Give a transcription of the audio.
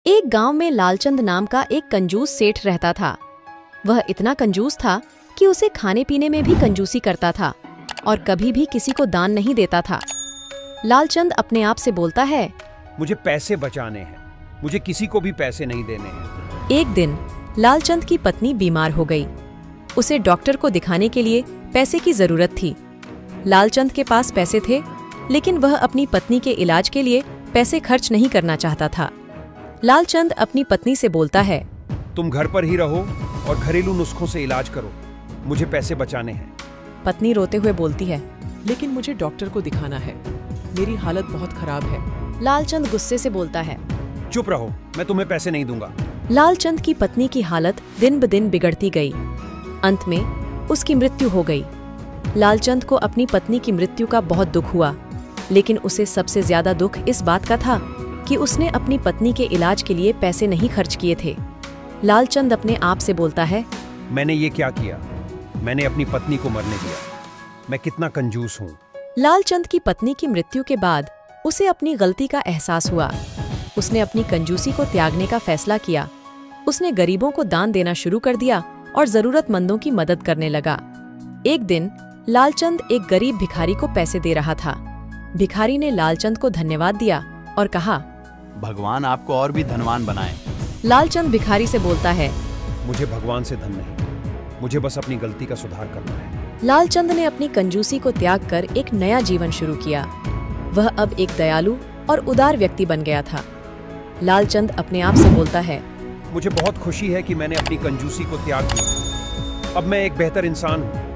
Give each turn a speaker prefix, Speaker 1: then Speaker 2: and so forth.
Speaker 1: एक गांव में लालचंद नाम का एक कंजूस सेठ रहता था। वह इतना कंजूस था कि उसे खाने पीने में भी कंजूसी करता था और कभी भी किसी को दान नहीं देता था। लालचंद अपने आप से बोलता है,
Speaker 2: मुझे पैसे बचाने हैं, मुझे किसी को भी पैसे नहीं देने हैं।
Speaker 1: एक दिन लालचंद की पत्नी बीमार हो गई। उसे डॉक्टर को दिखाने के लिए पैसे की जरूरत थी। लालचंद के पास पैसे थे, लेकिन वह अपनी पत्नी के इलाज के लिए पैसे खर्च नहीं करना चाहता था। लालचंद अपनी पत्नी से बोलता है,
Speaker 2: तुम घर पर ही रहो और घरेलू नुस्खों से इलाज करो, मुझे पैसे बचाने हैं।
Speaker 1: पत्नी रोते हुए बोलती है,
Speaker 3: लेकिन मुझे डॉक्टर को दिखाना है, मेरी हालत बहुत खराब है।
Speaker 1: लालचंद गुस्से से बोलता है,
Speaker 2: चुप रहो, मैं तुम्हें पैसे नहीं दूंगा।
Speaker 1: लालचंद की पत्नी की हालत दिन ब दिन बिगड़ती गई। अंत में उसकी मृत्यु हो गई। लालचंद को अपनी पत्नी की मृत्यु का बहुत दुख हुआ, लेकिन उसे सबसे ज्यादा दुख इस बात का था कि उसने अपनी पत्नी के इलाज के लिए पैसे नहीं खर्च किए थे। लालचंद अपने आप से बोलता है,
Speaker 2: मैंने ये क्या किया? मैंने अपनी पत्नी को मरने दिया। मैं कितना कंजूस हूँ।
Speaker 1: लालचंद की पत्नी की मृत्यु के बाद उसे अपनी गलती का एहसास हुआ। उसने अपनी कंजूसी को त्यागने का फैसला किया। उसने गरीबों को दान देना शुरू कर दिया और जरूरतमंदों की मदद करने लगा। एक दिन लालचंद एक गरीब भिखारी को पैसे दे रहा था। भिखारी ने लालचंद को धन्यवाद दिया और कहा,
Speaker 4: भगवान आपको और भी धनवान बनाए।
Speaker 1: लालचंद भिखारी से बोलता है,
Speaker 2: मुझे भगवान से धन नहीं, मुझे बस अपनी गलती का सुधार करना है।
Speaker 1: लालचंद ने अपनी कंजूसी को त्याग कर एक नया जीवन शुरू किया। वह अब एक दयालु और उदार व्यक्ति बन गया था। लालचंद अपने आप से बोलता है,
Speaker 2: मुझे बहुत खुशी है कि मैंने अपनी कंजूसी को त्याग दिया। अब मैं एक बेहतर इंसान हूँ।